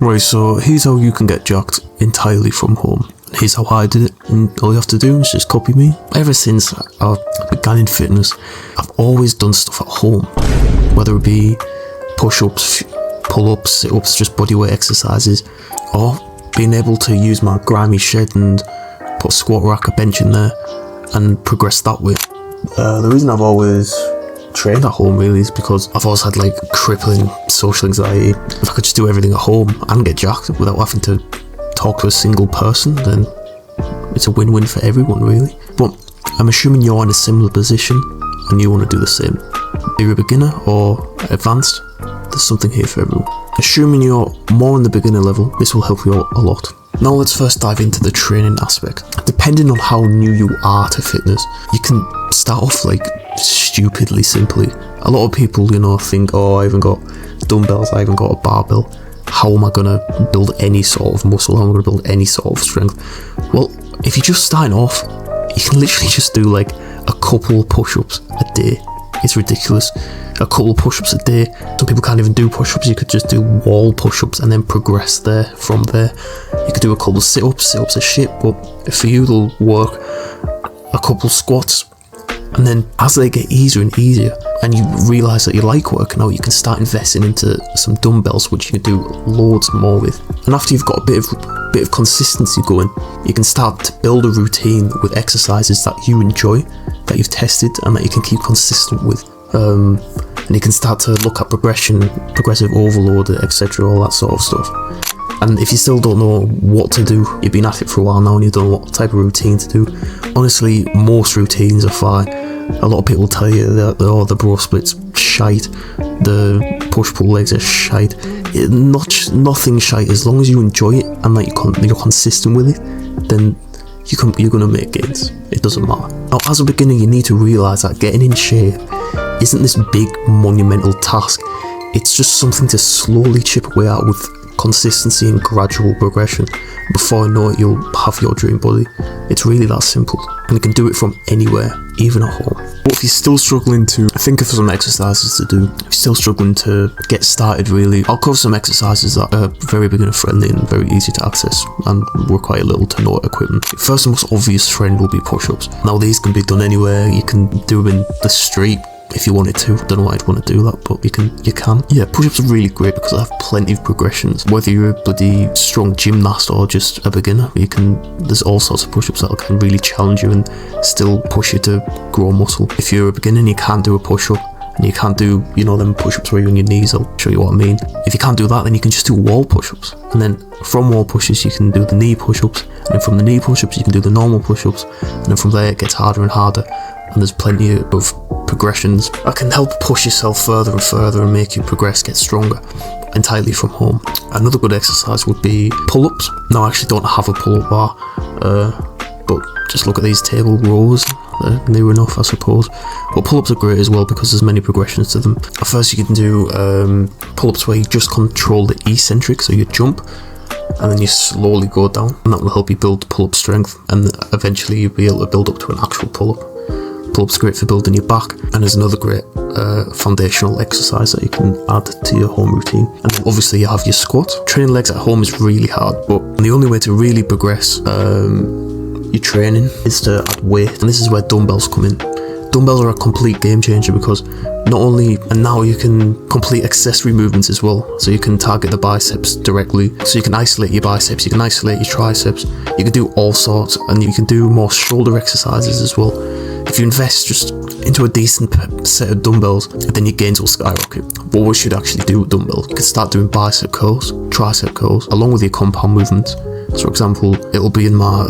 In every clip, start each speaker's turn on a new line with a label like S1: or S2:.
S1: Right, so here's how you can get jacked entirely from home. Here's how I did it, and all you have to do is just copy me. Ever since I began in fitness, I've always done stuff at home, whether it be push-ups, pull-ups, sit-ups, just bodyweight exercises, or being able to use my grimy shed and put a squat rack, a bench in there, and progress that way. The reason I've always trained at home really is because I've always had like crippling social anxiety. If I could just do everything at home and get jacked without having to talk to a single person, then it's a win-win for everyone really. But I'm assuming you're in a similar position and you want to do the same. Be you a beginner or advanced, there's something here for everyone. Assuming you're more on the beginner level, this will help you out a lot. Now let's first dive into the training aspect. Depending on how new you are to fitness, you can start off like stupidly simply. A lot of people, think, oh, I haven't got dumbbells, I haven't got a barbell. How am I going to build any sort of muscle? How am I going to build any sort of strength? Well, if you're just starting off, you can literally just do like a couple of push-ups a day. It's ridiculous. A couple of push-ups a day. Some people can't even do push-ups. You could just do wall push-ups and then progress there from there. You could do a couple of sit-ups. Sit-ups are shit, but for you they'll work. A couple of squats. And then as they get easier and easier and you realise that you like working out, you can start investing into some dumbbells which you can do loads more with. And after you've got a bit of consistency going, you can start to build a routine with exercises that you enjoy, that you've tested and that you can keep consistent with. And you can start to look at progressive overload, etc., all that sort of stuff. And if you still don't know what to do, you've been at it for a while now and you don't know what type of routine to do, honestly, most routines are fine. A lot of people tell you that the bro split's shite, the push-pull legs are shite. Nothing shite. As long as you enjoy it and that you're consistent with it, then you're going to make gains. It doesn't matter. Now, as a beginner, you need to realise that getting in shape isn't this big monumental task. It's just something to slowly chip away at with consistency and gradual progression. Before you know it, you'll have your dream body. It's really that simple, and you can do it from anywhere, even at home. But if you're still struggling to think of some exercises to do, if you're still struggling to get started really, I'll cover some exercises that are very beginner friendly and very easy to access and require little to no equipment. First and most obvious friend will be push-ups. Now these can be done anywhere. You can do them in the street if you wanted to. Don't know why I'd want to do that, but you can. Yeah, push-ups are really great because they have plenty of progressions. Whether you're a bloody strong gymnast or just a beginner, there's all sorts of push-ups that can really challenge you and still push you to grow muscle. If you're a beginner and you can't do a push-up, and you can't do, them push-ups where you're on your knees, I'll show you what I mean. If you can't do that, then you can just do wall push-ups. And then from wall pushes, you can do the knee push-ups. And then from the knee push-ups, you can do the normal push-ups. And then from there, it gets harder and harder. And there's plenty of progressions that can help push yourself further and further and make you progress, get stronger, entirely from home. Another good exercise would be pull-ups. Now I actually don't have a pull-up bar, but just look at these table rows. They're near enough, I suppose. But pull-ups are great as well because there's many progressions to them. At first you can do pull-ups where you just control the eccentric, so you jump and then you slowly go down, and that will help you build pull-up strength, and eventually you'll be able to build up to an actual pull-up. Pull-ups great for building your back, and there's another great foundational exercise that you can add to your home routine. And then obviously you have your squat. Training legs at home is really hard, but the only way to really progress your training is to add weight, and this is where dumbbells come in. Dumbbells are a complete game changer because now you can complete accessory movements as well. So you can target the biceps directly. So you can isolate your biceps, you can isolate your triceps, you can do all sorts, and you can do more shoulder exercises as well. If you invest just into a decent set of dumbbells, then your gains will skyrocket. What we should actually do with dumbbells, you can start doing bicep curls, tricep curls, along with your compound movements. So for example, it'll be in my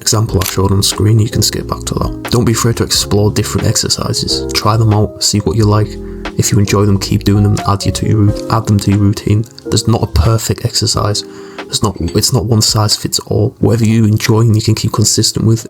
S1: example I showed on screen. You can skip back to that. Don't be afraid to explore different exercises. Try them out, see what you like. If you enjoy them, keep doing them, add them to your routine. There's not a perfect exercise. It's not one size fits all. Whatever you enjoy and you can keep consistent with,